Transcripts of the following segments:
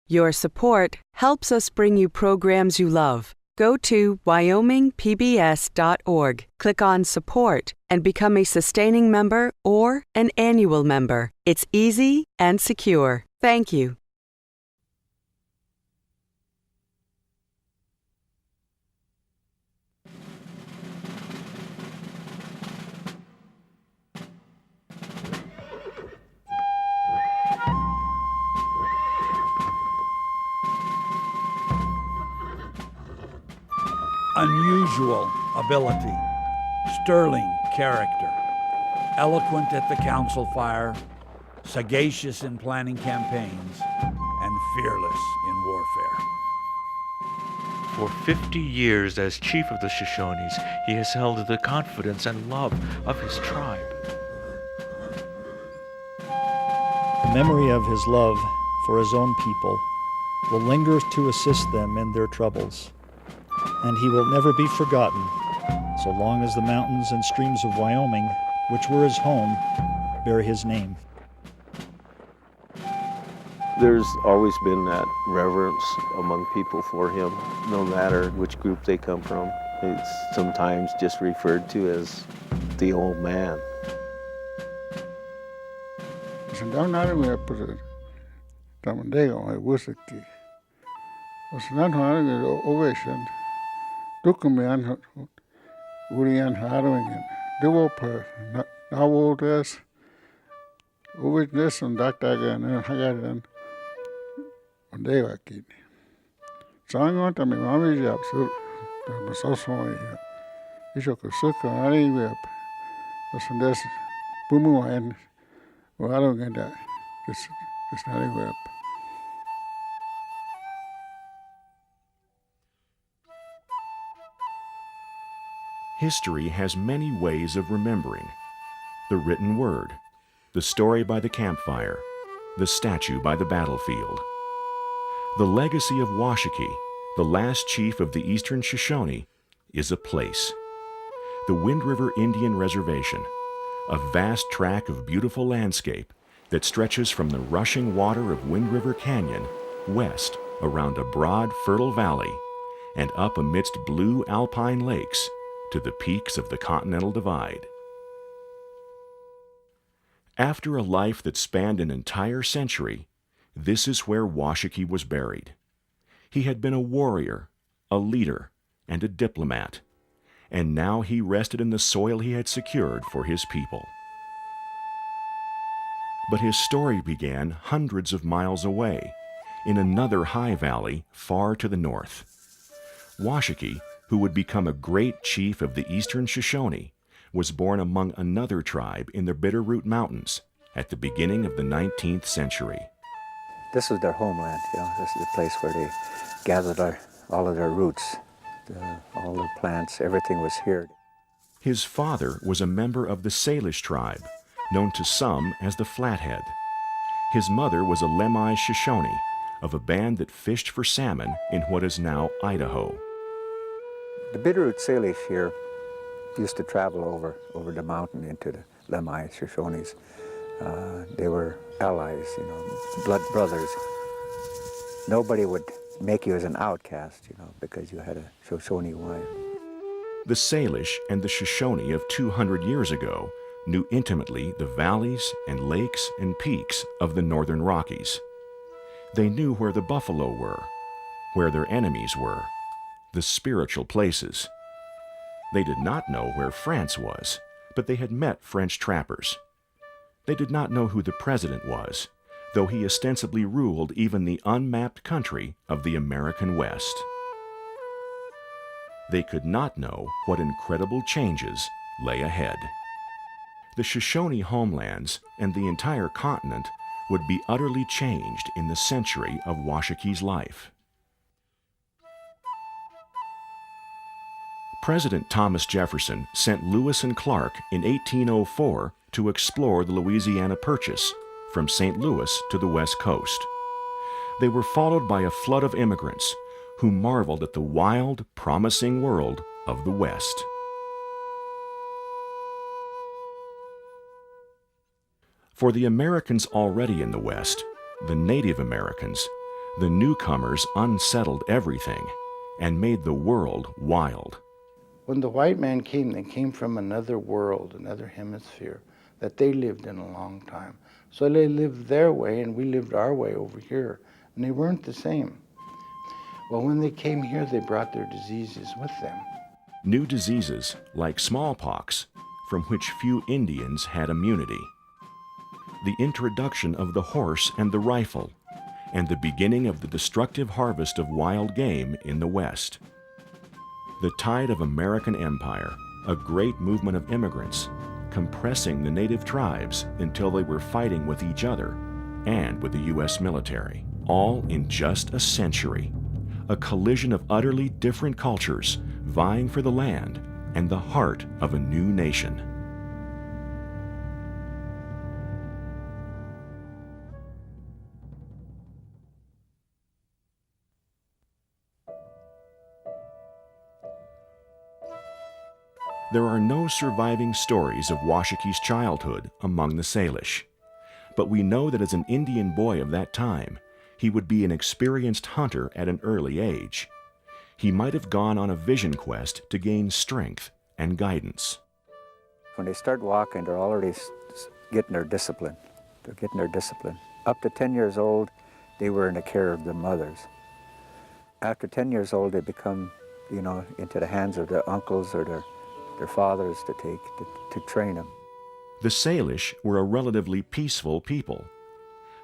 Your support helps us bring you programs you love. Go to wyomingpbs.org, click on Support, and become a sustaining member or an annual member. It's easy and secure. Thank you. Unusual ability, sterling character, eloquent at the council fire, sagacious in planning campaigns, and fearless in warfare. For 50 years as chief of the Shoshones, he has held the confidence and love of his tribe. The memory of his love for his own people will linger to assist them in their troubles, and he will never be forgotten so long as the mountains and streams of Wyoming, which were his home, bear his name. There's always been that reverence among people for him, no matter which group they come from. It's sometimes just referred to as the old man. History has many ways of remembering. The written word, the story by the campfire, the statue by the battlefield. The legacy of Washakie, the last chief of the Eastern Shoshone, is a place. The Wind River Indian Reservation, a vast tract of beautiful landscape that stretches from the rushing water of Wind River Canyon west around a broad, fertile valley and up amidst blue alpine lakes to the peaks of the Continental Divide. After a life that spanned an entire century, this is where Washakie was buried. He had been a warrior, a leader, and a diplomat, and now he rested in the soil he had secured for his people. But his story began hundreds of miles away, in another high valley far to the north. Washakie, who would become a great chief of the Eastern Shoshone, was born among another tribe in the Bitterroot Mountains at the beginning of the 19th century. This was their homeland, this is the place where they gathered all of their roots, all their plants, everything was here. His father was a member of the Salish tribe, known to some as the Flathead. His mother was a Lemhi Shoshone, of a band that fished for salmon in what is now Idaho. The Bitterroot Salish here used to travel over the mountain into the Lemhi Shoshones. They were allies, blood brothers. Nobody would make you as an outcast, because you had a Shoshone wife. The Salish and the Shoshone of 200 years ago knew intimately the valleys and lakes and peaks of the northern Rockies. They knew where the buffalo were, where their enemies were, the spiritual places. They did not know where France was, but they had met French trappers. They did not know who the president was, though he ostensibly ruled even the unmapped country of the American West. They could not know what incredible changes lay ahead. The Shoshone homelands and the entire continent would be utterly changed in the century of Washakie's life. President Thomas Jefferson sent Lewis and Clark in 1804 to explore the Louisiana Purchase from St. Louis to the West Coast. They were followed by a flood of immigrants who marveled at the wild, promising world of the West. For the Americans already in the West, the Native Americans, The newcomers unsettled everything and made the world wild. When the white man came, they came from another world, another hemisphere that they lived in a long time. So they lived their way and we lived our way over here, and they weren't the same. Well, when they came here, they brought their diseases with them. New diseases like smallpox, from which few Indians had immunity. The introduction of the horse and the rifle, and the beginning of the destructive harvest of wild game in the West. The tide of American empire, a great movement of immigrants, compressing the native tribes until they were fighting with each other and with the U.S. military, all in just a century. A collision of utterly different cultures vying for the land and the heart of a new nation. There are no surviving stories of Washaki's childhood among the Salish, but we know that as an Indian boy of that time, he would be an experienced hunter at an early age. He might have gone on a vision quest to gain strength and guidance. When they start walking, they're already getting their discipline. They're getting their discipline. Up to 10 years old, they were in the care of their mothers. After 10 years old, they become, into the hands of their uncles or their fathers to train them. The Salish were a relatively peaceful people,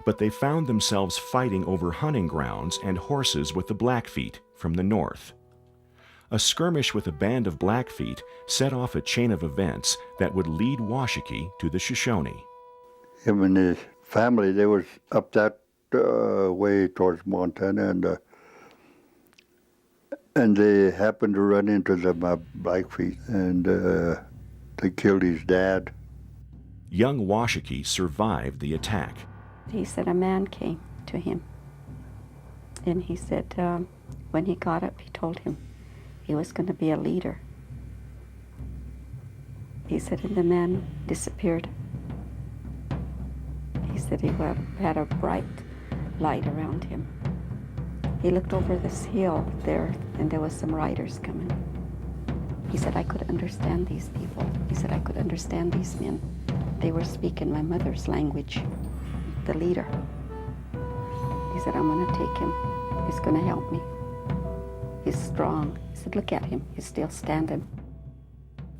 but they found themselves fighting over hunting grounds and horses with the Blackfeet from the north. A skirmish with a band of Blackfeet set off a chain of events that would lead Washakie to the Shoshone. Him and his family, they was up that way towards Montana, and they happened to run into the Blackfeet, and they killed his dad. Young Washakie survived the attack. He said a man came to him, and he said when he got up, he told him he was going to be a leader. He said, and the man disappeared. He said he had a bright light around him. He looked over this hill there, and there was some riders coming. He said, I could understand these people. He said, I could understand these men. They were speaking my mother's language, the leader. He said, I'm going to take him. He's going to help me. He's strong. He said, look at him. He's still standing.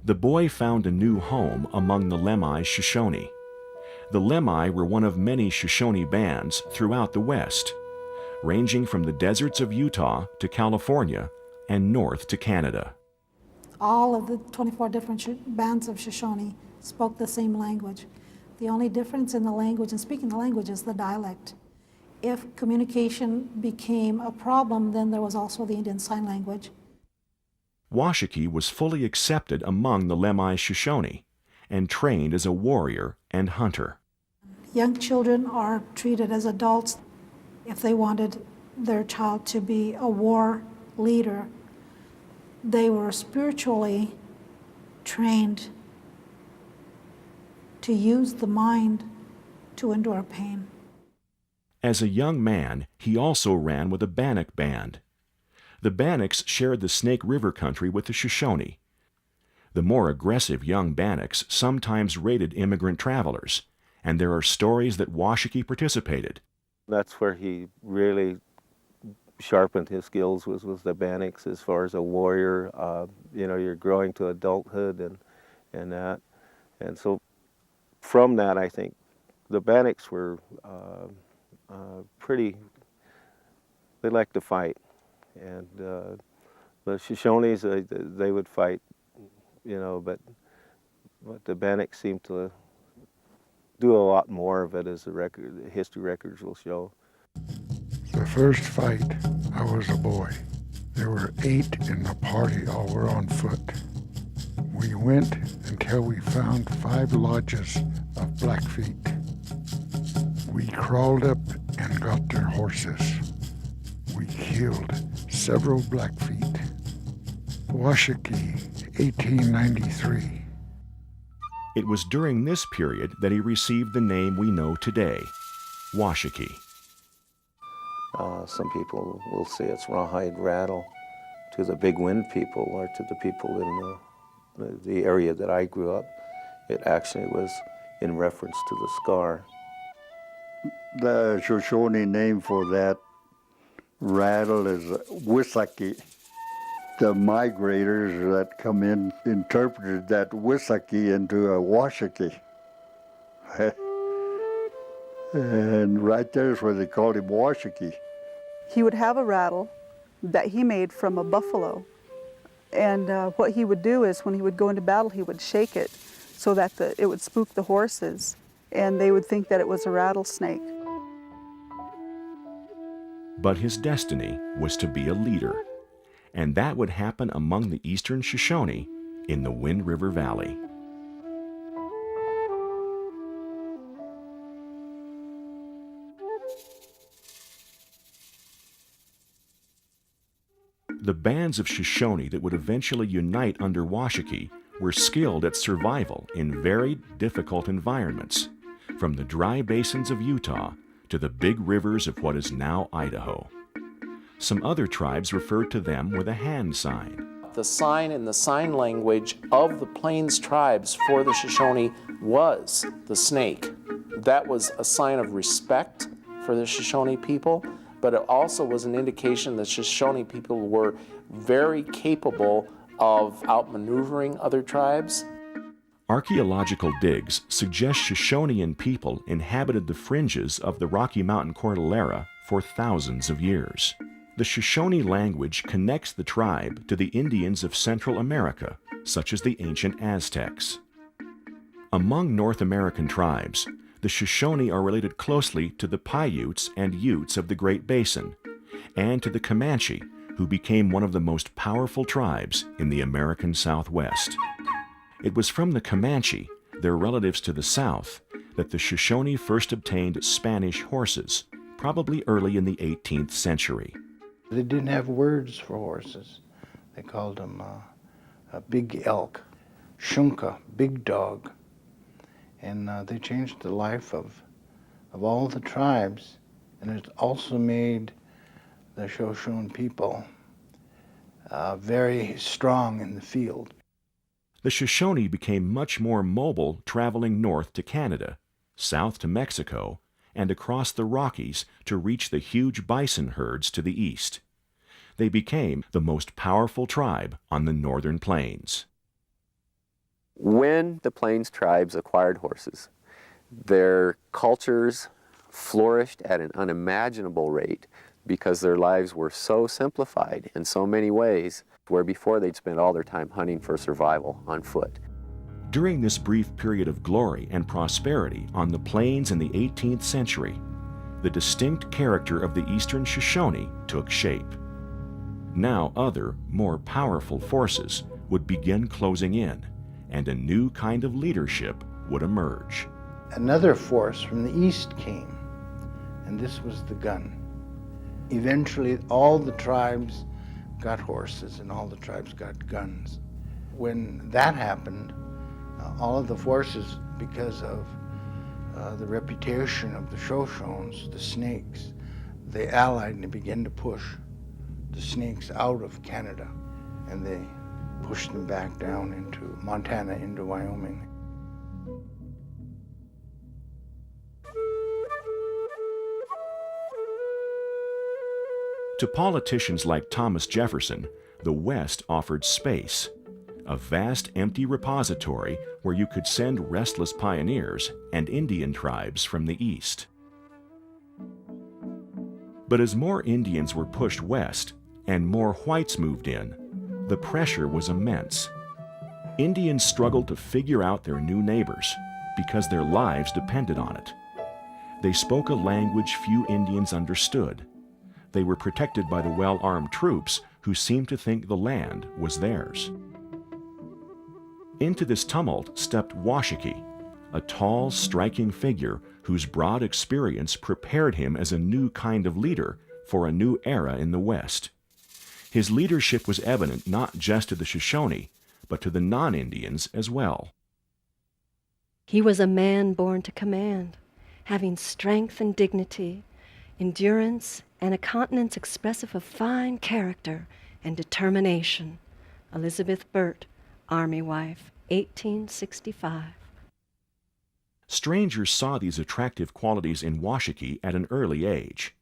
The boy found a new home among the Lemhi Shoshone. The Lemhi were one of many Shoshone bands throughout the West, ranging from the deserts of Utah to California and north to Canada. All of the 24 different bands of Shoshone spoke the same language. The only difference in the language and speaking the language is the dialect. If communication became a problem, then there was also the Indian Sign Language. Washakie was fully accepted among the Lemhi Shoshone and trained as a warrior and hunter. Young children are treated as adults. If they wanted their child to be a war leader, they were spiritually trained to use the mind to endure pain. As a young man, he also ran with a Bannock band. The Bannocks shared the Snake River country with the Shoshone. The more aggressive young Bannocks sometimes raided immigrant travelers, and there are stories that Washakie participated. That's where he really sharpened his skills was the Bannocks as far as a warrior. You're growing to adulthood and that. And so from that, I think the Bannocks were they liked to fight. And the Shoshones, they would fight, but the Bannocks seemed to do a lot more of it, as the history records will show. The first fight, I was a boy. There were 8 in the party, all were on foot. We went until we found 5 lodges of Blackfeet. We crawled up and got their horses. We killed several Blackfeet. Washakie, 1893. It was during this period that he received the name we know today, Washakie. Some people will say it's rawhide rattle to the big wind people, or to the people in the area that I grew up. It actually was in reference to the scar. The Shoshone name for that rattle is Wisaki. The migrators that come in interpreted that Wisaki into a Washaki. And right there is where they called him Washaki. He would have a rattle that he made from a buffalo. And what he would do is when he would go into battle, he would shake it so that it would spook the horses, and they would think that it was a rattlesnake. But his destiny was to be a leader, and that would happen among the eastern Shoshone in the Wind River Valley. The bands of Shoshone that would eventually unite under Washaki were skilled at survival in very difficult environments, from the dry basins of Utah to the big rivers of what is now Idaho. Some other tribes referred to them with a hand sign. The sign in the sign language of the Plains tribes for the Shoshone was the snake. That was a sign of respect for the Shoshone people, but it also was an indication that Shoshone people were very capable of outmaneuvering other tribes. Archaeological digs suggest Shoshonean people inhabited the fringes of the Rocky Mountain Cordillera for thousands of years. The Shoshone language connects the tribe to the Indians of Central America, such as the ancient Aztecs. Among North American tribes, the Shoshone are related closely to the Paiutes and Utes of the Great Basin, and to the Comanche, who became one of the most powerful tribes in the American Southwest. It was from the Comanche, their relatives to the south, that the Shoshone first obtained Spanish horses, probably early in the 18th century. They didn't have words for horses. They called them a big elk, shunka, big dog. And they changed the life of all the tribes. And it also made the Shoshone people very strong in the field. The Shoshone became much more mobile traveling north to Canada, south to Mexico, and across the Rockies to reach the huge bison herds to the east. They became the most powerful tribe on the northern plains. When the Plains tribes acquired horses, their cultures flourished at an unimaginable rate because their lives were so simplified in so many ways, where before they'd spend all their time hunting for survival on foot. During this brief period of glory and prosperity on the plains in the 18th century, the distinct character of the Eastern Shoshone took shape. Now other, more powerful forces would begin closing in, and a new kind of leadership would emerge. Another force from the east came, and this was the gun. Eventually, all the tribes got horses and all the tribes got guns. When that happened, all of the forces, because of the reputation of the Shoshones, the Snakes, they allied and they began to push the Snakes out of Canada, and they pushed them back down into Montana, into Wyoming. To politicians like Thomas Jefferson, the West offered space, a vast empty repository where you could send restless pioneers and Indian tribes from the East. But as more Indians were pushed west and more whites moved in, the pressure was immense. Indians struggled to figure out their new neighbors because their lives depended on it. They spoke a language few Indians understood. They were protected by the well-armed troops who seemed to think the land was theirs. Into this tumult stepped Washaki, a tall, striking figure whose broad experience prepared him as a new kind of leader for a new era in the West. His leadership was evident not just to the Shoshone, but to the non-Indians as well. He was a man born to command, having strength and dignity, endurance, and a countenance expressive of fine character and determination. Elizabeth Burt, Army Wife, 1865. Strangers saw these attractive qualities in Washakie at an early age.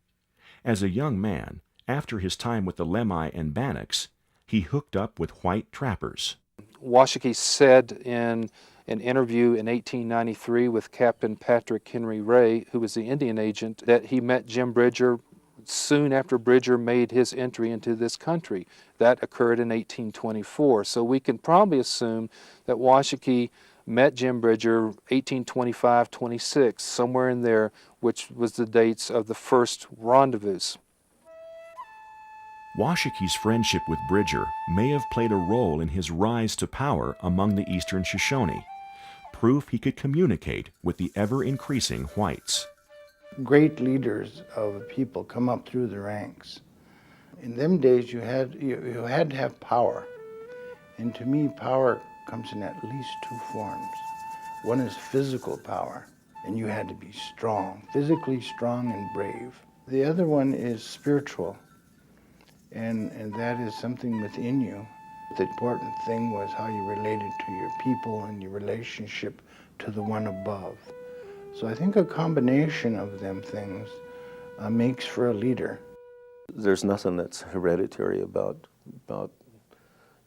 As a young man, after his time with the Lemhi and Bannocks, he hooked up with white trappers. Washakie said in an interview in 1893 with Captain Patrick Henry Ray, who was the Indian agent, that he met Jim Bridger soon after Bridger made his entry into this country. That occurred in 1824. So we can probably assume that Washakie met Jim Bridger 1825-26, somewhere in there, which was the dates of the first rendezvous. Washakie's friendship with Bridger may have played a role in his rise to power among the Eastern Shoshone, proof he could communicate with the ever-increasing whites. Great leaders of a people come up through the ranks. In them days, you had to have power. And to me, power comes in at least two forms. One is physical power, and you had to be strong, physically strong and brave. The other one is spiritual, and that is something within you. The important thing was how you related to your people and your relationship to the one above. So I think a combination of them things makes for a leader. There's nothing that's hereditary about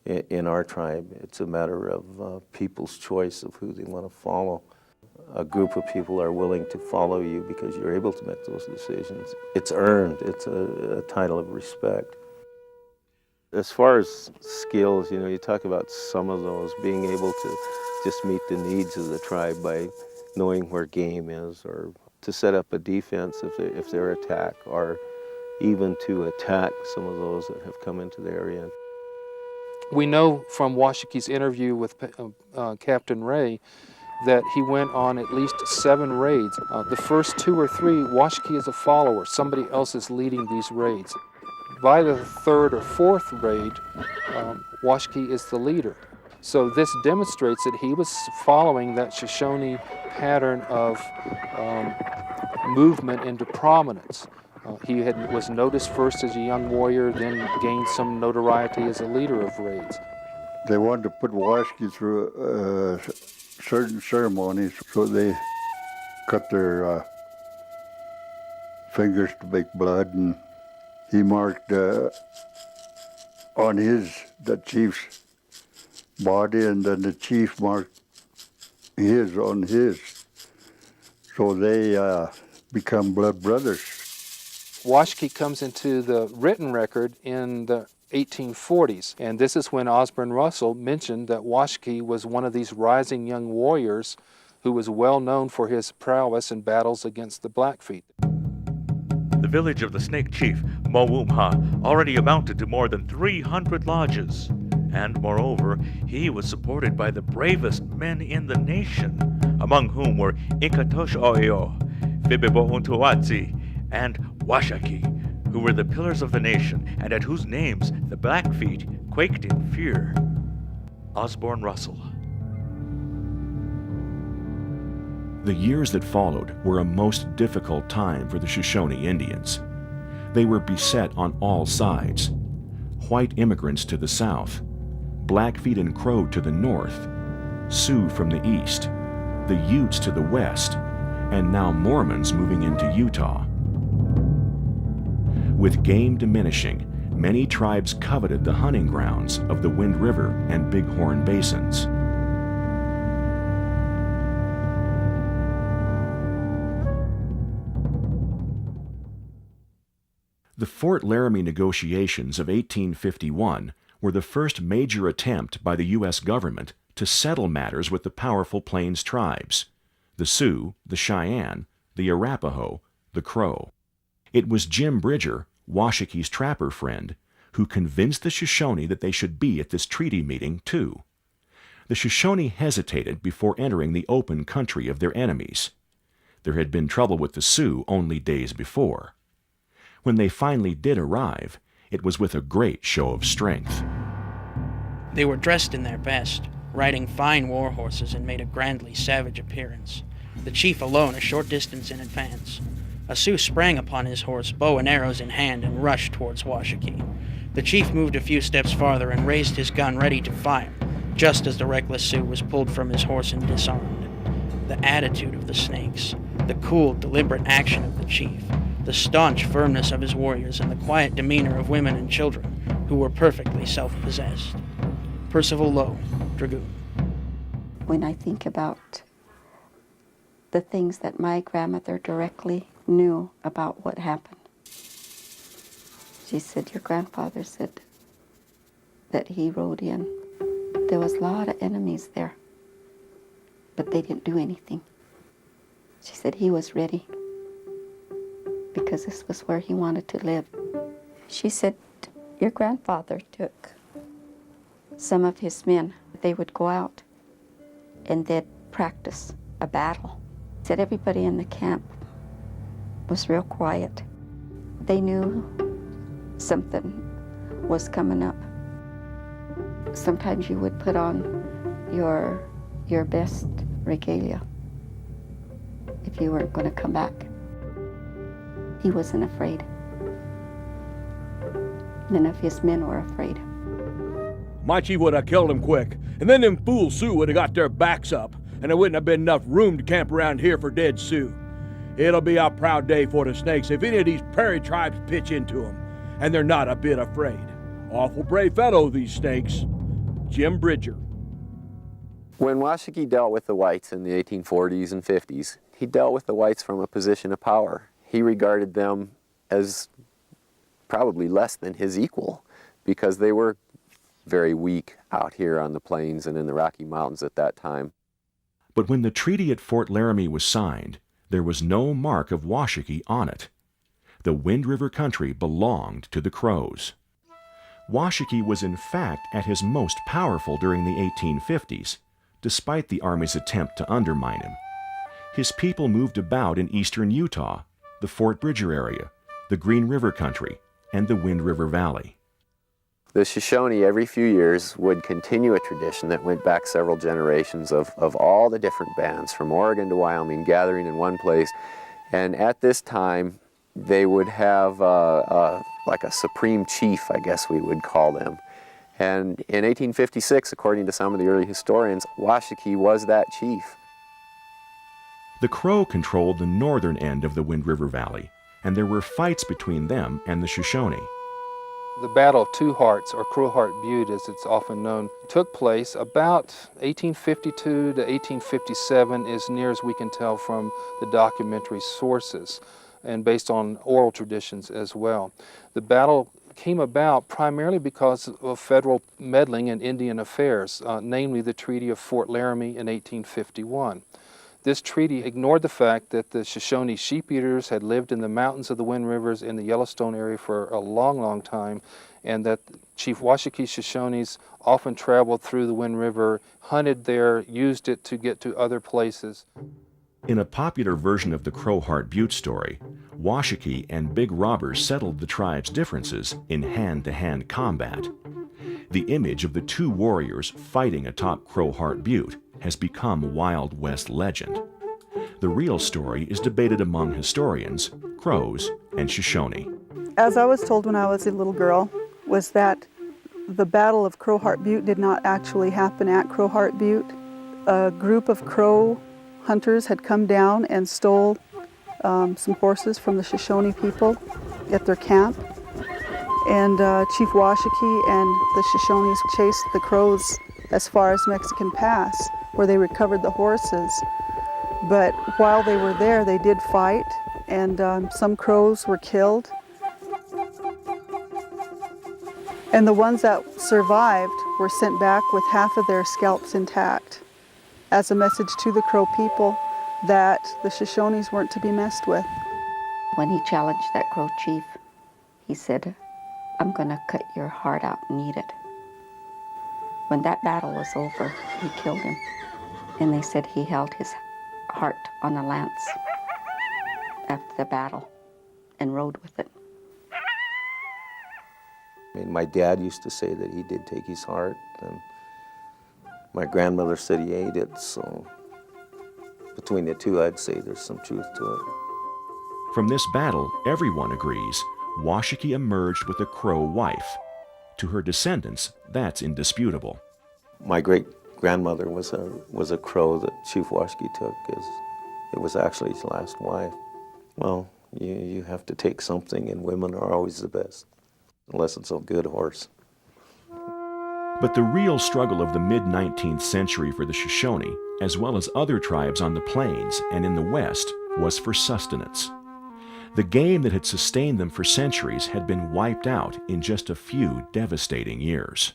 in our tribe. It's a matter of people's choice of who they want to follow. A group of people are willing to follow you because you're able to make those decisions. It's earned. It's a title of respect. As far as skills, you talk about some of those, being able to just meet the needs of the tribe by knowing where game is, or to set up a defense if they're attacked, or even to attack some of those that have come into the area. We know from Washakie's interview with Captain Ray that he went on at least 7 raids. The first 2 or 3, Washakie is a follower. Somebody else is leading these raids. By the 3rd or 4th raid, Washakie is the leader. So this demonstrates that he was following that Shoshone pattern of movement into prominence. He was noticed first as a young warrior, then gained some notoriety as a leader of raids. They wanted to put Washakie through certain ceremonies, so they cut their fingers to make blood, and he marked on the chief's body, and then the chief marked his on his. So they become blood brothers. Washakie comes into the written record in the 1840s, and this is when Osborne Russell mentioned that Washakie was one of these rising young warriors who was well known for his prowess in battles against the Blackfeet. The village of the Snake Chief, Mowumha, already amounted to more than 300 lodges, and moreover, he was supported by the bravest men in the nation, among whom were Inkatosh Oyo, Fibebo-Untuatsi, and Washakie, who were the pillars of the nation and at whose names the Blackfeet quaked in fear. Osborne Russell. The years that followed were a most difficult time for the Shoshone Indians. They were beset on all sides. White immigrants to the south, Blackfeet and Crow to the north, Sioux from the east, the Utes to the west, and now Mormons moving into Utah. With game diminishing, many tribes coveted the hunting grounds of the Wind River and Bighorn basins. The Fort Laramie negotiations of 1851 were the first major attempt by the U.S. government to settle matters with the powerful Plains tribes, the Sioux, the Cheyenne, the Arapaho, the Crow. It was Jim Bridger, Washakie's trapper friend, who convinced the Shoshone that they should be at this treaty meeting, too. The Shoshone hesitated before entering the open country of their enemies. There had been trouble with the Sioux only days before. When they finally did arrive, it was with a great show of strength. They were dressed in their best, riding fine war horses, and made a grandly savage appearance, the chief alone a short distance in advance. A Sioux sprang upon his horse, bow and arrows in hand, and rushed towards Washakie. The chief moved a few steps farther and raised his gun ready to fire, just as the reckless Sioux was pulled from his horse and disarmed. The attitude of the Snakes, the cool, deliberate action of the chief, the staunch firmness of his warriors, and the quiet demeanor of women and children, who were perfectly self-possessed. Percival Lowe, Dragoon. When I think about the things that my grandmother directly knew about what happened, she said, your grandfather said that he rode in. There was a lot of enemies there, but they didn't do anything. She said he was ready because this was where he wanted to live. She said your grandfather took some of his men. They would go out and they'd practice a battle. Said everybody in the camp was real quiet. They knew something was coming up. Sometimes you would put on your best regalia if you weren't going to come back. He wasn't afraid. None of his men were afraid. My chief would have killed him quick, and then them fool Sioux would have got their backs up, and there wouldn't have been enough room to camp around here for dead Sioux. It'll be a proud day for the Snakes if any of these prairie tribes pitch into them, and they're not a bit afraid. Awful brave fellow, these Snakes. Jim Bridger. When Washakie dealt with the whites in the 1840s and 50s, he dealt with the whites from a position of power. He regarded them as probably less than his equal because they were very weak out here on the plains and in the Rocky Mountains at that time. But when the treaty at Fort Laramie was signed, there was no mark of Washakie on it. The Wind River country belonged to the Crows. Washakie was in fact at his most powerful during the 1850s, despite the Army's attempt to undermine him. His people moved about in eastern Utah, the Fort Bridger area, the Green River country, and the Wind River Valley. The Shoshone every few years would continue a tradition that went back several generations of all the different bands from Oregon to Wyoming gathering in one place. And at this time, they would have like a supreme chief, I guess we would call them. And in 1856, according to some of the early historians, Washakie was that chief. The Crow controlled the northern end of the Wind River Valley, and there were fights between them and the Shoshone. The Battle of Two Hearts, or Crow Heart Butte as it's often known, took place about 1852 to 1857, as near as we can tell from the documentary sources, and based on oral traditions as well. The battle came about primarily because of federal meddling in Indian affairs, namely the Treaty of Fort Laramie in 1851. This treaty ignored the fact that the Shoshone sheep-eaters had lived in the mountains of the Wind Rivers in the Yellowstone area for a long, long time, and that Chief Washakie Shoshones often traveled through the Wind River, hunted there, used it to get to other places. In a popular version of the Crow Heart Butte story, Washakie and Big Robbers settled the tribe's differences in hand-to-hand combat. The image of the two warriors fighting atop Crow Heart Butte has become a Wild West legend. The real story is debated among historians, Crows, and Shoshone. As I was told when I was a little girl, was that the Battle of Crow Heart Butte did not actually happen at Crow Heart Butte. A group of Crow hunters had come down and stole some horses from the Shoshone people at their camp. And Chief Washakie and the Shoshones chased the Crows as far as Mexican Pass, where they recovered the horses. But while they were there, they did fight, and some Crows were killed. And the ones that survived were sent back with half of their scalps intact, as a message to the Crow people that the Shoshones weren't to be messed with. When he challenged that Crow chief, he said, "I'm gonna cut your heart out and eat it." When that battle was over, he killed him. And they said he held his heart on a lance after the battle and rode with it. I mean, my dad used to say that he did take his heart, and my grandmother said he ate it, so between the two, I'd say there's some truth to it. From this battle, everyone agrees, Washakie emerged with a Crow wife. To her descendants, that's indisputable. My great-grandmother was a Crow that Chief Washakie took. It was actually his last wife. Well, you have to take something, and women are always the best, unless it's a good horse. But the real struggle of the mid-19th century for the Shoshone, as well as other tribes on the plains and in the West, was for sustenance. The game that had sustained them for centuries had been wiped out in just a few devastating years.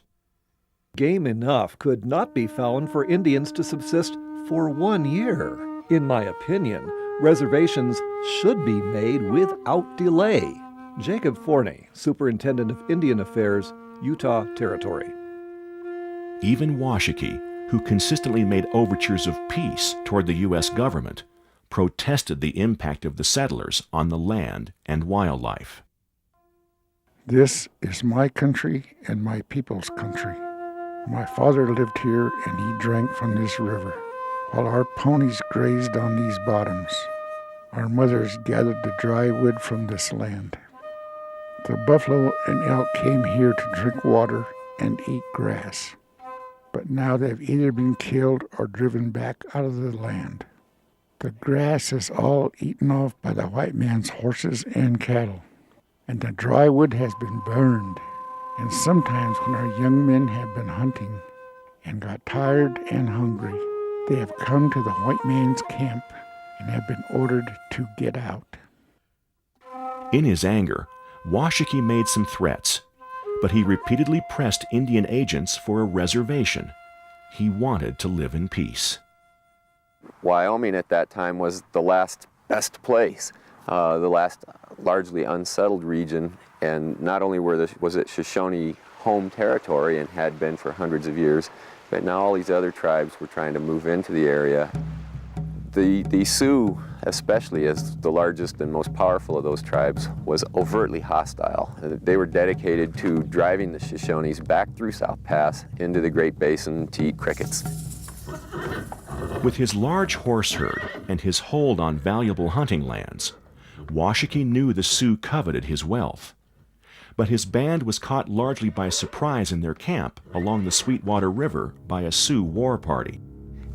Game enough could not be found for Indians to subsist for 1 year. In my opinion, reservations should be made without delay. Jacob Forney, Superintendent of Indian Affairs, Utah Territory. Even Washakie, who consistently made overtures of peace toward the U.S. government, protested the impact of the settlers on the land and wildlife. This is my country and my people's country. My father lived here and he drank from this river, while our ponies grazed on these bottoms. Our mothers gathered the dry wood from this land. The buffalo and elk came here to drink water and eat grass, but now they've either been killed or driven back out of the land. The grass is all eaten off by the white man's horses and cattle, and the dry wood has been burned. And sometimes when our young men have been hunting and got tired and hungry, they have come to the white man's camp and have been ordered to get out. In his anger, Washakie made some threats, but he repeatedly pressed Indian agents for a reservation. He wanted to live in peace. Wyoming at that time was the last best place, the last largely unsettled region, and not only was it Shoshone home territory and had been for hundreds of years, but now all these other tribes were trying to move into the area. The Sioux, especially as the largest and most powerful of those tribes, was overtly hostile. They were dedicated to driving the Shoshones back through South Pass into the Great Basin to eat crickets. With his large horse herd and his hold on valuable hunting lands, Washakie knew the Sioux coveted his wealth. But his band was caught largely by surprise in their camp along the Sweetwater River by a Sioux war party.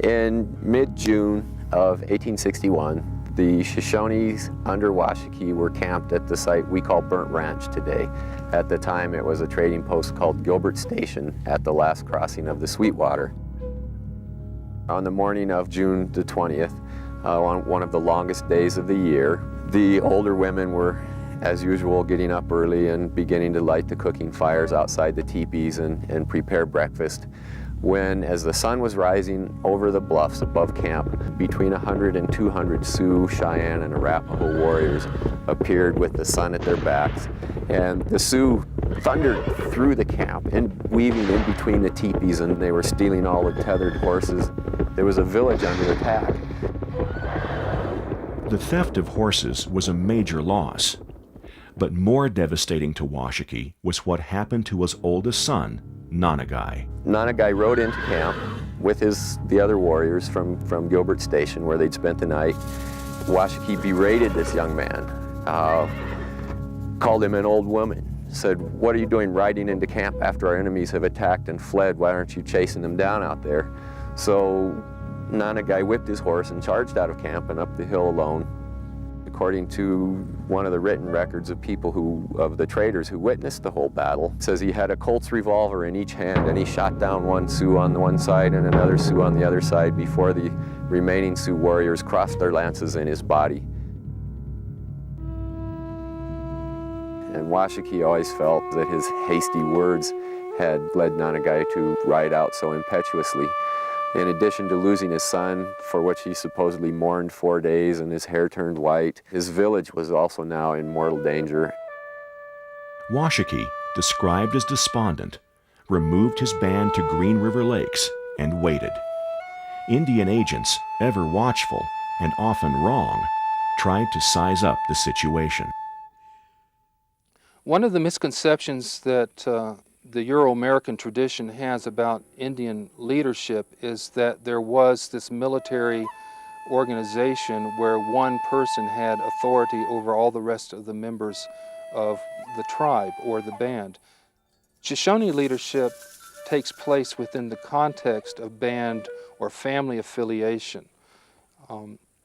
In mid-June of 1861, the Shoshones under Washakie were camped at the site we call Burnt Ranch today. At the time, it was a trading post called Gilbert Station at the last crossing of the Sweetwater. On the morning of June the 20th, on one of the longest days of the year, the older women were, as usual, getting up early and beginning to light the cooking fires outside the teepees and prepare breakfast, when, as the sun was rising over the bluffs above camp, between 100 and 200 Sioux, Cheyenne, and Arapaho warriors appeared with the sun at their backs, and the Sioux thundered through the camp and weaving in between the teepees, and they were stealing all the tethered horses. There was a village under attack. The theft of horses was a major loss. But more devastating to Washakie was what happened to his oldest son, Nanagai. Nanagai rode into camp with the other warriors from Gilbert Station, where they'd spent the night. Washakie berated this young man, called him an old woman, said, "What are you doing riding into camp after our enemies have attacked and fled? Why aren't you chasing them down out there?" So Nanagai whipped his horse and charged out of camp and up the hill alone. According to one of the written records of of the traders who witnessed the whole battle, it says he had a Colt's revolver in each hand, and he shot down one Sioux on the one side and another Sioux on the other side before the remaining Sioux warriors crossed their lances in his body. And Washakie always felt that his hasty words had led Nanagai to ride out so impetuously. In addition to losing his son, for which he supposedly mourned 4 days and his hair turned white, his village was also now in mortal danger. Washakie, described as despondent, removed his band to Green River Lakes and waited. Indian agents, ever watchful and often wrong, tried to size up the situation. One of the misconceptions that the Euro-American tradition has about Indian leadership is that there was this military organization where one person had authority over all the rest of the members of the tribe or the band. Shoshone leadership takes place within the context of band or family affiliation.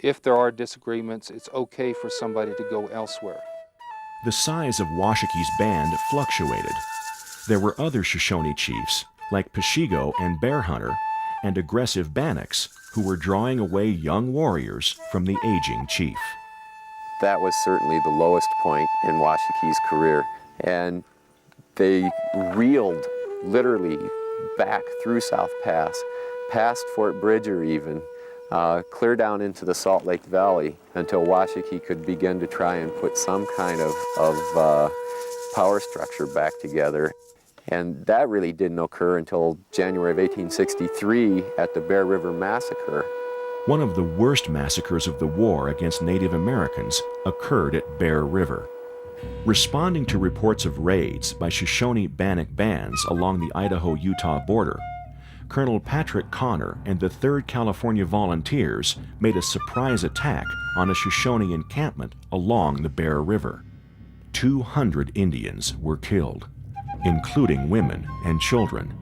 If there are disagreements, it's okay for somebody to go elsewhere. The size of Washaki's band fluctuated. There were other Shoshone chiefs, like Pashigo and Bear Hunter, and aggressive Bannocks, who were drawing away young warriors from the aging chief. That was certainly the lowest point in Washaki's career, and they reeled literally back through South Pass, past Fort Bridger even, clear down into the Salt Lake Valley until Washaki could begin to try and put some kind of power structure back together. And that really didn't occur until January of 1863 at the Bear River Massacre. One of the worst massacres of the war against Native Americans occurred at Bear River. Responding to reports of raids by Shoshone Bannock bands along the Idaho-Utah border, Colonel Patrick Connor and the 3rd California Volunteers made a surprise attack on a Shoshone encampment along the Bear River. 200 Indians were killed, including women and children.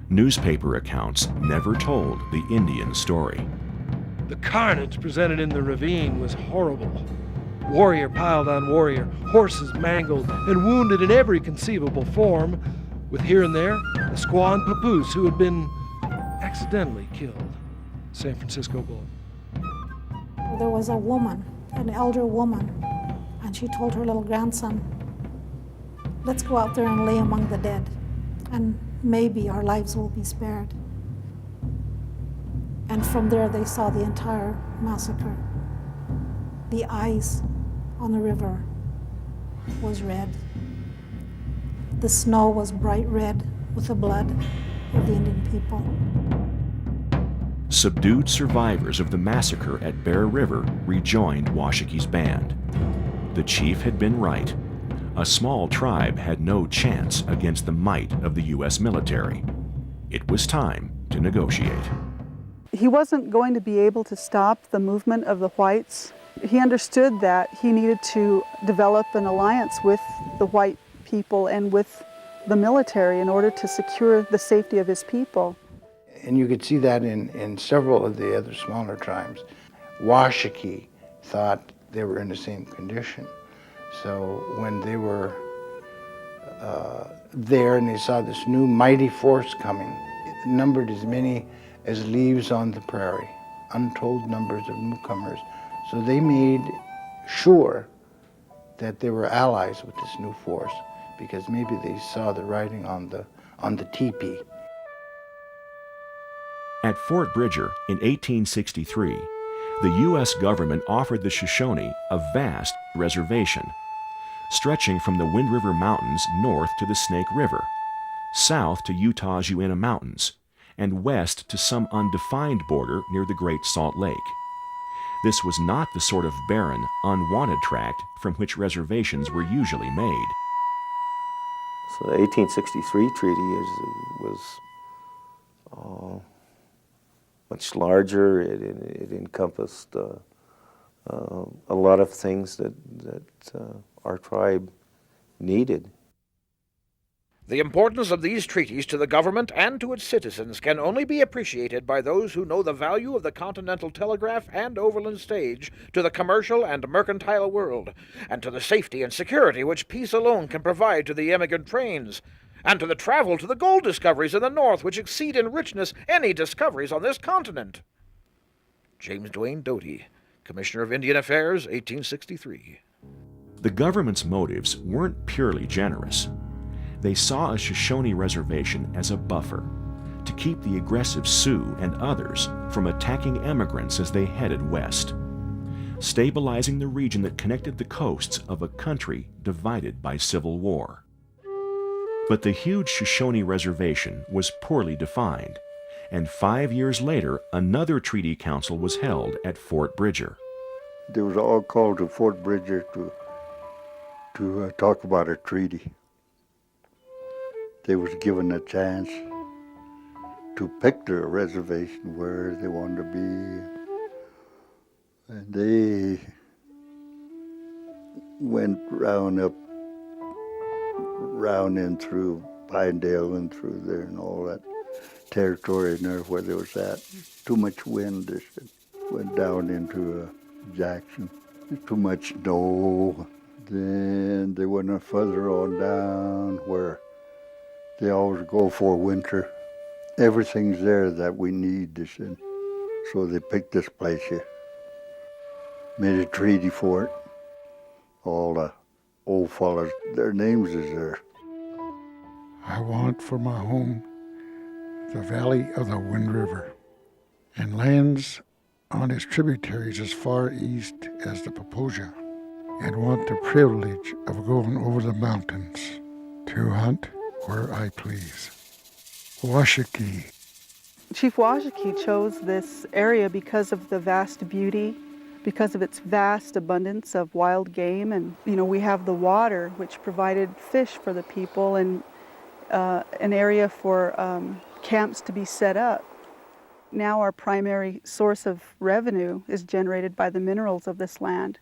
Newspaper accounts never told the Indian story. The carnage presented in the ravine was horrible. Warrior piled on warrior, horses mangled and wounded in every conceivable form, with here and there a squaw and papoose who had been accidentally killed. San Francisco Bull. There was a woman, an elder woman, and she told her little grandson, let's go out there and lay among the dead, and maybe our lives will be spared. And from there they saw the entire massacre. The ice on the river was red. The snow was bright red with the blood of the Indian people. Subdued survivors of the massacre at Bear River rejoined Washaki's band. The chief had been right. A small tribe had no chance against the might of the U.S. military. It was time to negotiate. He wasn't going to be able to stop the movement of the whites. He understood that he needed to develop an alliance with the white people and with the military in order to secure the safety of his people. And you could see that in several of the other smaller tribes. Washakie thought they were in the same condition. So when they were there and they saw this new mighty force coming, it numbered as many as leaves on the prairie, untold numbers of newcomers. So they made sure that they were allies with this new force, because maybe they saw the writing on the teepee. At Fort Bridger in 1863, the U.S. government offered the Shoshone a vast reservation, stretching from the Wind River Mountains north to the Snake River, south to Utah's Uinta Mountains, and west to some undefined border near the Great Salt Lake. This was not the sort of barren, unwanted tract from which reservations were usually made. So the 1863 treaty was much larger. It encompassed a lot of things that our tribe needed. The importance of these treaties to the government and to its citizens can only be appreciated by those who know the value of the continental telegraph and overland stage to the commercial and mercantile world, and to the safety and security which peace alone can provide to the emigrant trains, and to the travel to the gold discoveries in the north which exceed in richness any discoveries on this continent. James Duane Doty, Commissioner of Indian Affairs, 1863. The government's motives weren't purely generous. They saw a Shoshone reservation as a buffer to keep the aggressive Sioux and others from attacking emigrants as they headed west, stabilizing the region that connected the coasts of a country divided by civil war. But the huge Shoshone reservation was poorly defined, and 5 years later, another treaty council was held at Fort Bridger. They was all called to Fort Bridger to talk about a treaty. They was given a chance to pick their reservation where they wanted to be. And they went round in through Pinedale and through there and all that territory in there where there was that. Too much wind, they said. Went down into Jackson. Too much snow. Then they went further on down where they always go for winter. Everything's there that we need, they said. So they picked this place here. Made a treaty for it. All the old fellas, their names is there. I want for my home the valley of the Wind River and lands on its tributaries as far east as the Poposia, and want the privilege of going over the mountains to hunt where I please. Washakie. Chief Washakie chose this area because of the vast beauty, because of its vast abundance of wild game, and we have the water, which provided fish for the people, and an area for camps to be set up. Now our primary source of revenue is generated by the minerals of this land.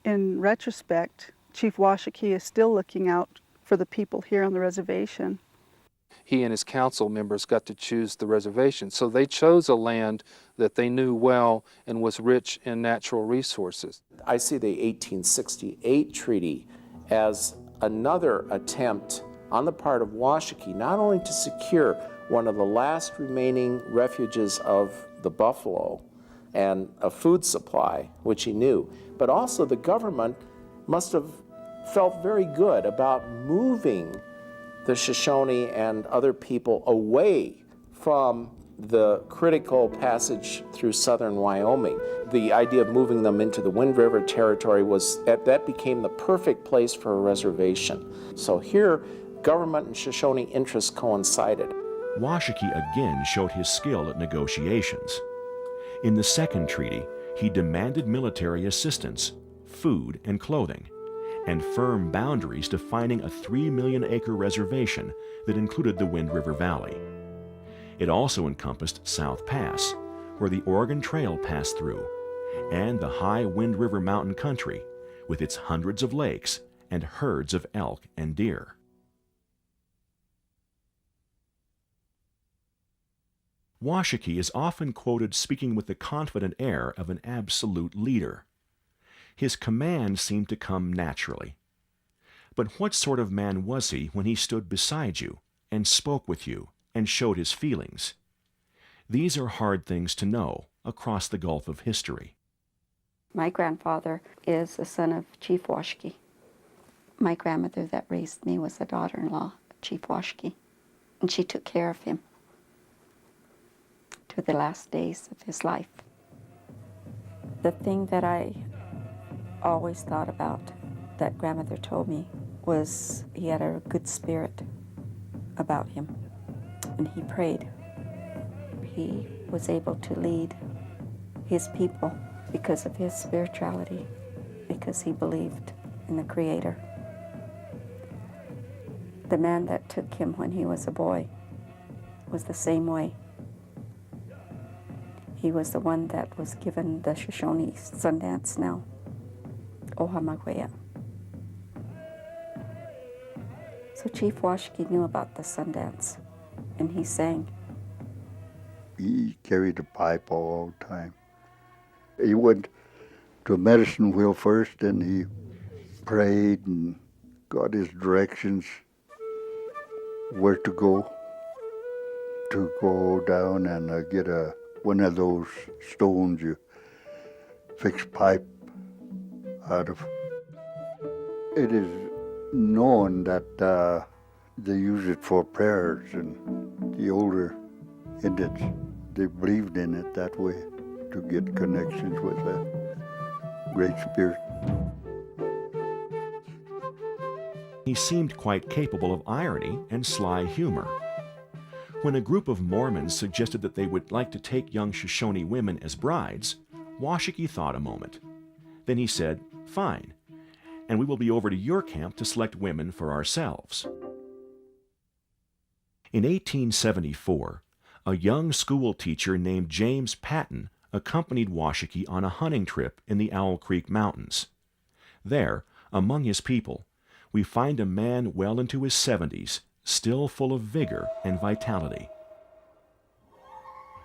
In retrospect, Chief Washakie is still looking out for the people here on the reservation. He and his council members got to choose the reservation, so they chose a land that they knew well and was rich in natural resources. I see the 1868 treaty as another attempt on the part of Washakie not only to secure one of the last remaining refuges of the buffalo and a food supply, which he knew, but also the government must have felt very good about moving the Shoshone and other people away from the critical passage through southern Wyoming. The idea of moving them into the Wind River territory that became the perfect place for a reservation. So here, government and Shoshone interests coincided. Washakie again showed his skill at negotiations. In the second treaty, he demanded military assistance, food and clothing, and firm boundaries defining a 3 million acre reservation that included the Wind River Valley. It also encompassed South Pass, where the Oregon Trail passed through, and the high Wind River mountain country, with its hundreds of lakes and herds of elk and deer. Washakie is often quoted speaking with the confident air of an absolute leader. His command seemed to come naturally. But what sort of man was he when he stood beside you and spoke with you and showed his feelings? These are hard things to know across the gulf of history. My grandfather is the son of Chief Washakie. My grandmother that raised me was the daughter-in-law of Chief Washakie, and she took care of him to the last days of his life. The thing that I always thought about that grandmother told me was he had a good spirit about him, and he prayed. He was able to lead his people because of his spirituality, because he believed in the Creator. The man that took him when he was a boy was the same way. He was the one that was given the Shoshone Sundance now, Ohamagwea. So Chief Washakie knew about the Sundance, and he sang. He carried a pipe all the time. He went to a medicine wheel first, and he prayed and got his directions where to go down and get one of those stones you fix pipe out of. It is known that they use it for prayers, and the older Indians, they believed in it that way, to get connections with a Great Spirit. He seemed quite capable of irony and sly humor. When a group of Mormons suggested that they would like to take young Shoshone women as brides, Washakie thought a moment. Then he said, "Fine, and we will be over to your camp to select women for ourselves." In 1874, a young school teacher named James Patton accompanied Washakie on a hunting trip in the Owl Creek Mountains. There, among his people, we find a man well into his 70s, still full of vigor and vitality.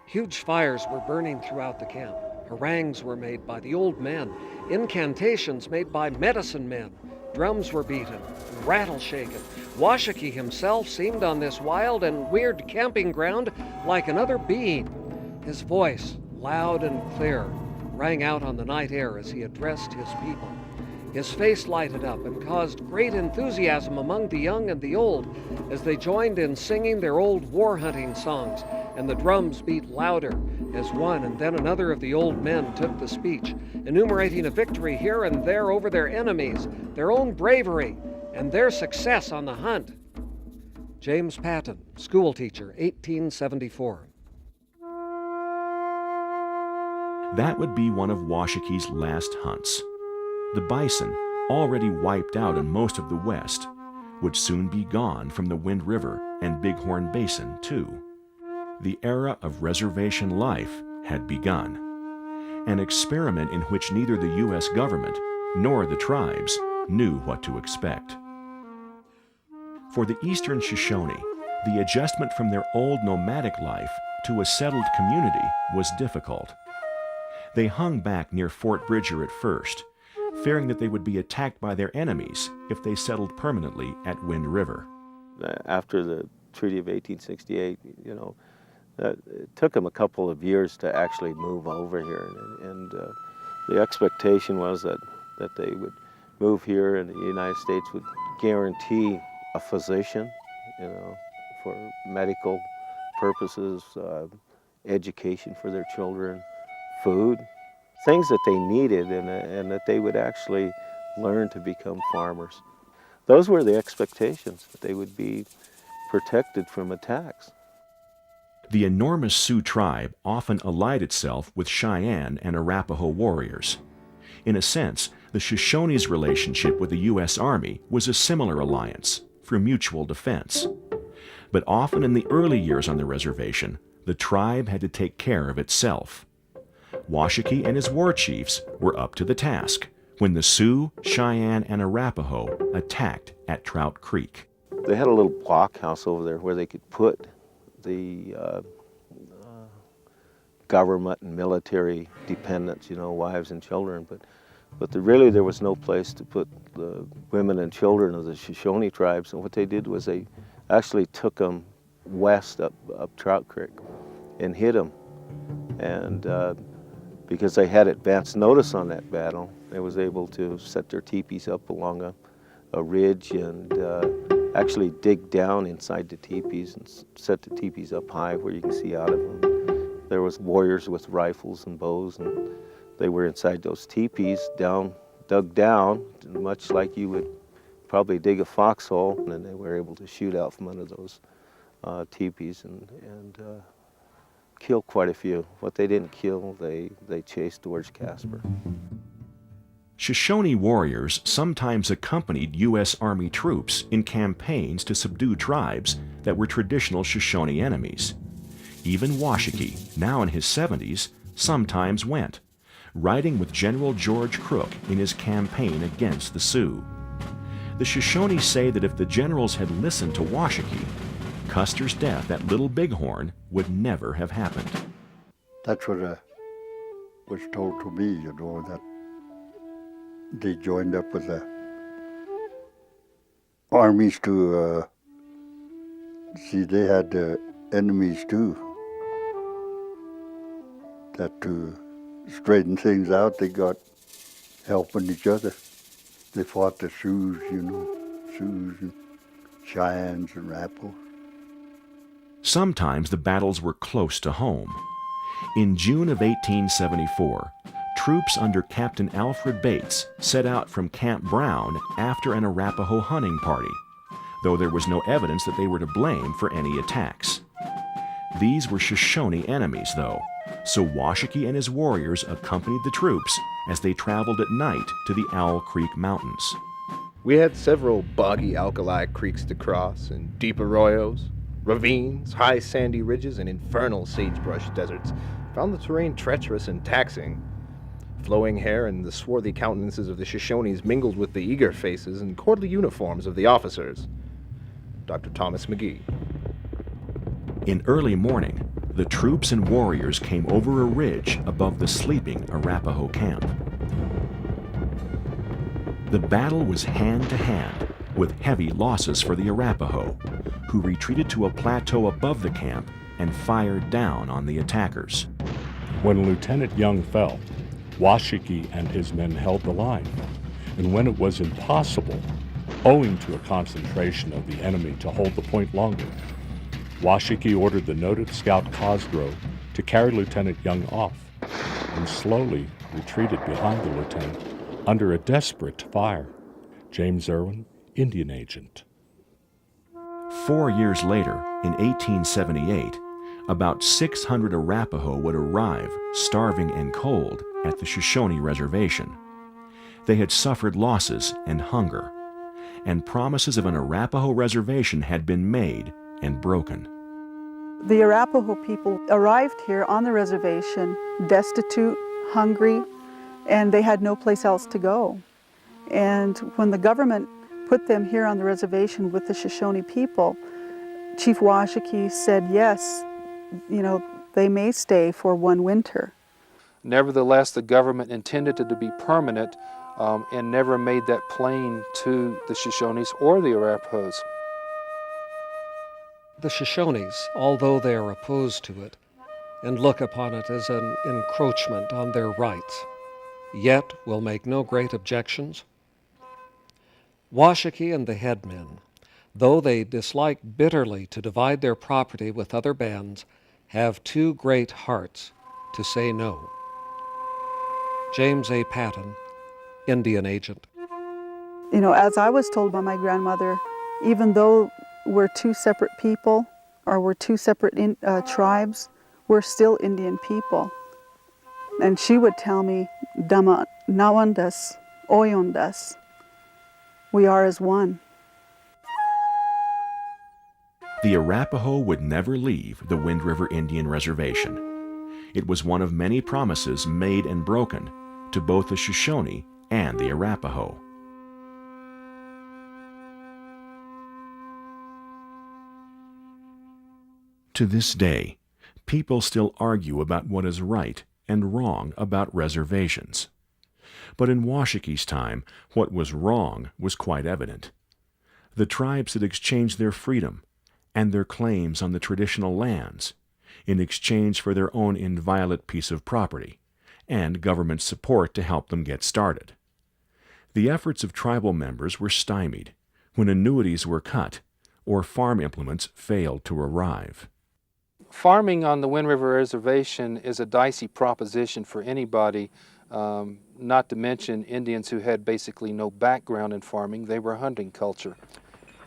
Huge fires were burning throughout the camp. Harangues were made by the old men, incantations made by medicine men. Drums were beaten, rattle shaken. Washakie himself seemed on this wild and weird camping ground like another being. His voice, loud and clear, rang out on the night air as he addressed his people. His face lighted up and caused great enthusiasm among the young and the old as they joined in singing their old war hunting songs, and the drums beat louder as one and then another of the old men took the speech, enumerating a victory here and there over their enemies, their own bravery, and their success on the hunt. James Patton, schoolteacher, 1874. That would be one of Washakie's last hunts. The bison, already wiped out in most of the West, would soon be gone from the Wind River and Bighorn Basin, too. The era of reservation life had begun, an experiment in which neither the U.S. government nor the tribes knew what to expect. For the Eastern Shoshone, the adjustment from their old nomadic life to a settled community was difficult. They hung back near Fort Bridger at first, fearing that they would be attacked by their enemies if they settled permanently at Wind River. After the Treaty of 1868, it took them a couple of years to actually move over here, and the expectation was that they would move here and the United States would guarantee a physician, for medical purposes, education for their children, food, things that they needed, and that they would actually learn to become farmers. Those were the expectations, that they would be protected from attacks. The enormous Sioux tribe often allied itself with Cheyenne and Arapaho warriors. In a sense, the Shoshones' relationship with the U.S. Army was a similar alliance for mutual defense. But often in the early years on the reservation, the tribe had to take care of itself. Washakie and his war chiefs were up to the task when the Sioux, Cheyenne, and Arapaho attacked at Trout Creek. They had a little blockhouse over there where they could put the government and military dependents, wives and children, but really there was no place to put the women and children of the Shoshone tribes. And what they did was they actually took them west up Trout Creek and hid them. And because they had advance notice on that battle, they was able to set their teepees up along a ridge and actually dig down inside the teepees and set the teepees up high where you can see out of them. There was warriors with rifles and bows, and they were inside those teepees, dug down, much like you would probably dig a foxhole, and then they were able to shoot out from under those teepees and kill quite a few. What they didn't kill, they chased towards Casper. Shoshone warriors sometimes accompanied U.S. Army troops in campaigns to subdue tribes that were traditional Shoshone enemies. Even Washakie, now in his 70s, sometimes went, riding with General George Crook in his campaign against the Sioux. The Shoshone say that if the generals had listened to Washakie, Custer's death at Little Bighorn would never have happened. That's what was told to me, that they joined up with the armies to see they had enemies too. That to straighten things out, they got helping each other. They fought the Sioux, Sioux and Cheyennes and Arapaho. Sometimes the battles were close to home. In June of 1874, troops under Captain Alfred Bates set out from Camp Brown after an Arapaho hunting party, though there was no evidence that they were to blame for any attacks. These were Shoshone enemies, though, so Washakie and his warriors accompanied the troops as they traveled at night to the Owl Creek Mountains. We had several boggy alkali creeks to cross and deep arroyos, ravines, high sandy ridges, and infernal sagebrush deserts, found the terrain treacherous and taxing. Flowing hair and the swarthy countenances of the Shoshones mingled with the eager faces and courtly uniforms of the officers. Dr. Thomas McGee. In early morning, the troops and warriors came over a ridge above the sleeping Arapaho camp. The battle was hand to hand, with heavy losses for the Arapaho, who retreated to a plateau above the camp and fired down on the attackers. When Lieutenant Young fell, Washakie and his men held the line, and when it was impossible, owing to a concentration of the enemy to hold the point longer, Washakie ordered the noted scout Cosgrove to carry Lieutenant Young off, and slowly retreated behind the lieutenant under a desperate fire. James Irwin, Indian Agent. 4 years later, in 1878, about 600 Arapaho would arrive, starving and cold, at the Shoshone Reservation. They had suffered losses and hunger, and promises of an Arapaho reservation had been made and broken. The Arapaho people arrived here on the reservation destitute, hungry, and they had no place else to go. And when the government put them here on the reservation with the Shoshone people, Chief Washakie said, yes, they may stay for one winter. Nevertheless, the government intended it to be permanent and never made that plain to the Shoshones or the Arapahos. The Shoshones, although they are opposed to it and look upon it as an encroachment on their rights, yet will make no great objections. Washakie and the headmen, though they dislike bitterly to divide their property with other bands, have two great hearts to say no. James A. Patton, Indian Agent. As I was told by my grandmother, even though we're two separate people, or we're two separate tribes, we're still Indian people. And she would tell me, Dama nawandas, oyondas. We are as one. The Arapaho would never leave the Wind River Indian Reservation. It was one of many promises made and broken to both the Shoshone and the Arapaho. To this day, people still argue about what is right and wrong about reservations. But in Washakie's time, what was wrong was quite evident. The tribes had exchanged their freedom and their claims on the traditional lands in exchange for their own inviolate piece of property and government support to help them get started. The efforts of tribal members were stymied when annuities were cut or farm implements failed to arrive. Farming on the Wind River Reservation is a dicey proposition for anybody, not to mention Indians who had basically no background in farming. They were a hunting culture.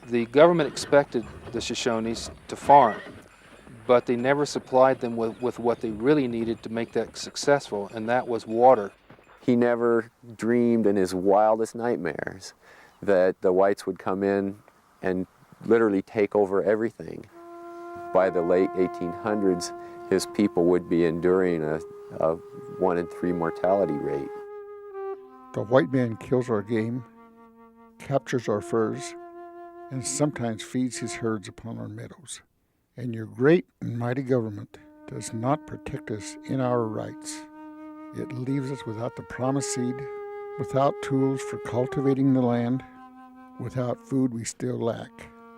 The government expected the Shoshones to farm, but they never supplied them with what they really needed to make that successful, and that was water. He never dreamed in his wildest nightmares that the whites would come in and literally take over everything. By the late 1800s, his people would be enduring a 1 in 3 mortality rate. The white man kills our game, captures our furs, and sometimes feeds his herds upon our meadows. And your great and mighty government does not protect us in our rights. It leaves us without the promised seed, without tools for cultivating the land, without food we still lack,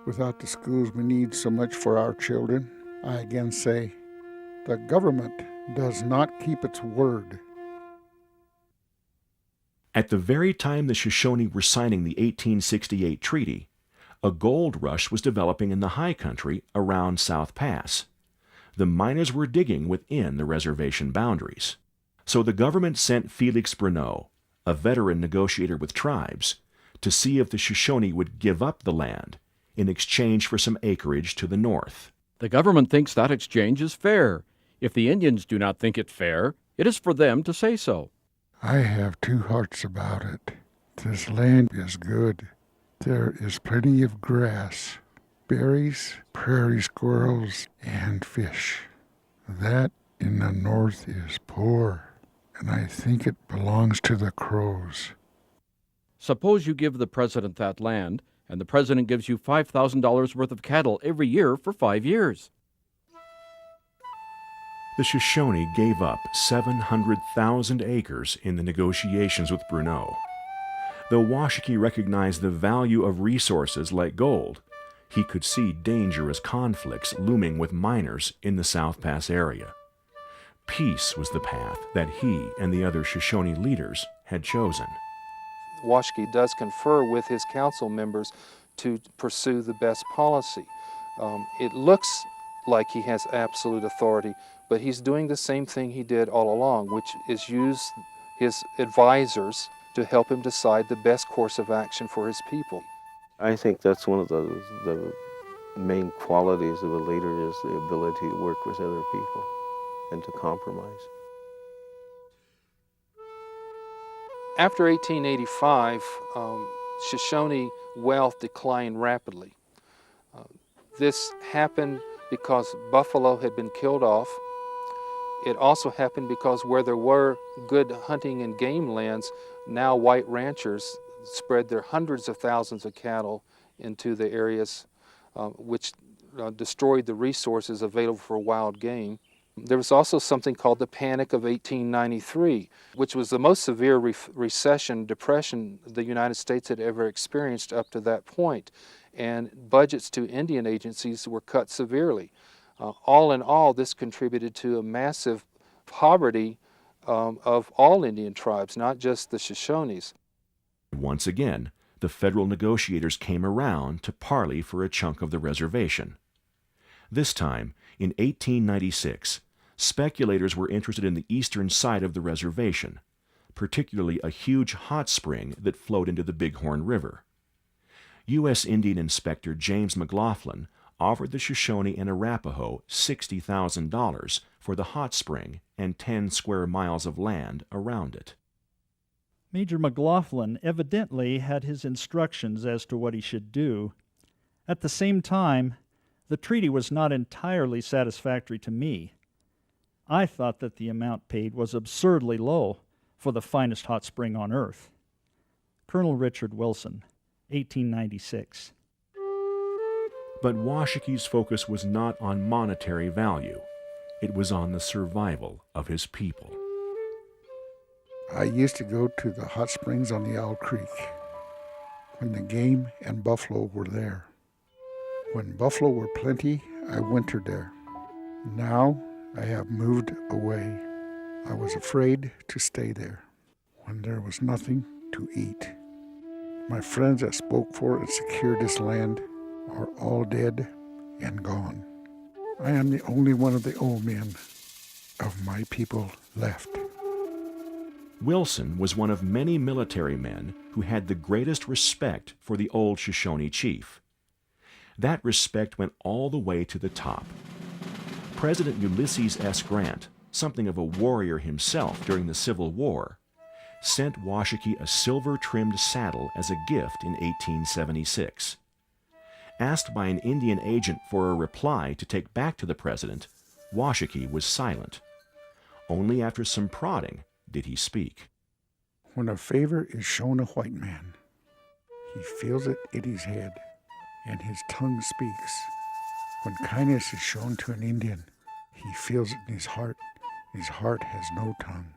without the schools we need so much for our children. I again say, the government does not keep its word. At the very time the Shoshone were signing the 1868 treaty, a gold rush was developing in the high country around South Pass. The miners were digging within the reservation boundaries. So the government sent Felix Bruneau, a veteran negotiator with tribes, to see if the Shoshone would give up the land in exchange for some acreage to the north. The government thinks that exchange is fair. If the Indians do not think it fair, it is for them to say so. I have two hearts about it. This land is good. There is plenty of grass, berries, prairie squirrels, and fish. That in the north is poor, and I think it belongs to the Crows. Suppose you give the president that land, and the president gives you $5,000 worth of cattle every year for 5 years. The Shoshone gave up 700,000 acres in the negotiations with Bruneau. Though Washakie recognized the value of resources like gold, he could see dangerous conflicts looming with miners in the South Pass area. Peace was the path that he and the other Shoshone leaders had chosen. Washakie does confer with his council members to pursue the best policy. It looks like he has absolute authority, but he's doing the same thing he did all along, which is use his advisors to help him decide the best course of action for his people. I think that's one of the main qualities of a leader, is the ability to work with other people and to compromise. After 1885, Shoshone wealth declined rapidly. This happened because buffalo had been killed off. It also happened because where there were good hunting and game lands, now white ranchers spread their hundreds of thousands of cattle into the areas, which destroyed the resources available for wild game. There was also something called the Panic of 1893, which was the most severe depression the United States had ever experienced up to that point. And budgets to Indian agencies were cut severely. All in all, this contributed to a massive poverty of all Indian tribes, not just the Shoshones. Once again, the federal negotiators came around to parley for a chunk of the reservation. This time, in 1896, speculators were interested in the eastern side of the reservation, particularly a huge hot spring that flowed into the Bighorn River. U.S. Indian Inspector James McLaughlin offered the Shoshone and Arapaho $60,000 for the hot spring and 10 square miles of land around it. Major McLaughlin evidently had his instructions as to what he should do. At the same time, the treaty was not entirely satisfactory to me. I thought that the amount paid was absurdly low for the finest hot spring on earth. Colonel Richard Wilson, 1896. But Washakie's focus was not on monetary value. It was on the survival of his people. I used to go to the hot springs on the Owl Creek when the game and buffalo were there. When buffalo were plenty, I wintered there. Now I have moved away. I was afraid to stay there when there was nothing to eat. My friends that spoke for and secured this land are all dead and gone. I am the only one of the old men of my people left. Wilson was one of many military men who had the greatest respect for the old Shoshone chief. That respect went all the way to the top. President Ulysses S. Grant, something of a warrior himself during the Civil War, sent Washakie a silver-trimmed saddle as a gift in 1876. Asked by an Indian agent for a reply to take back to the president, Washakie was silent. Only after some prodding did he speak. When a favor is shown a white man, he feels it in his head, and his tongue speaks. When kindness is shown to an Indian, he feels it in his heart. His heart has no tongue.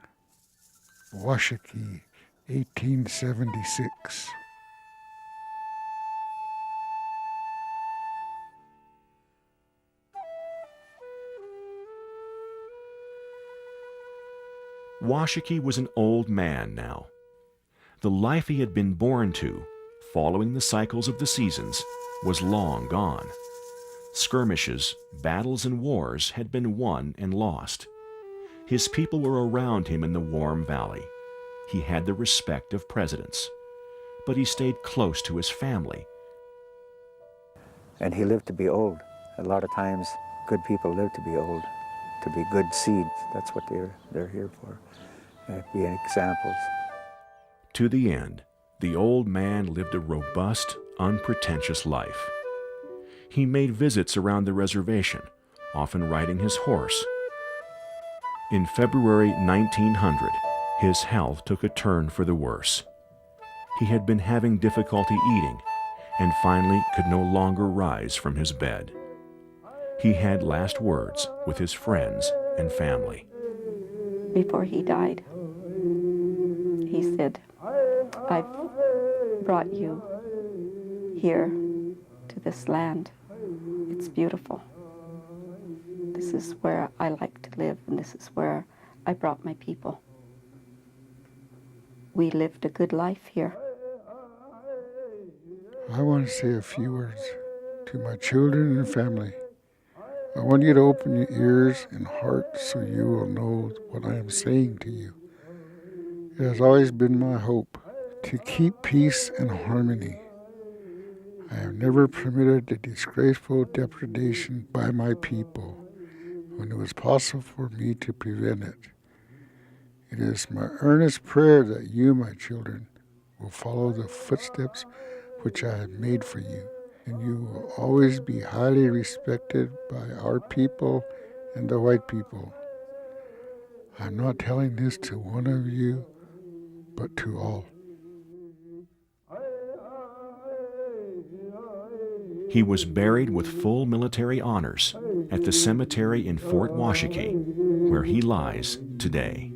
Washakie, 1876. Washakie was an old man now. The life he had been born to, following the cycles of the seasons, was long gone. Skirmishes, battles, and wars had been won and lost. His people were around him in the warm valley. He had the respect of presidents. But he stayed close to his family. And he lived to be old. A lot of times, good people live to be old, to be good seeds. That's what they're here for, being examples. To the end, the old man lived a robust, unpretentious life. He made visits around the reservation, often riding his horse. In February 1900, his health took a turn for the worse. He had been having difficulty eating and finally could no longer rise from his bed. He had last words with his friends and family. Before he died, he said, "I've brought you here to this land. It's beautiful. This is where I like to live, and this is where I brought my people. We lived a good life here." I want to say a few words to my children and family. I want you to open your ears and heart so you will know what I am saying to you. It has always been my hope to keep peace and harmony. I have never permitted the disgraceful depredation by my people when it was possible for me to prevent it. It is my earnest prayer that you, my children, will follow the footsteps which I have made for you, and you will always be highly respected by our people and the white people. I'm not telling this to one of you, but to all. He was buried with full military honors at the cemetery in Fort Washakie, where he lies today.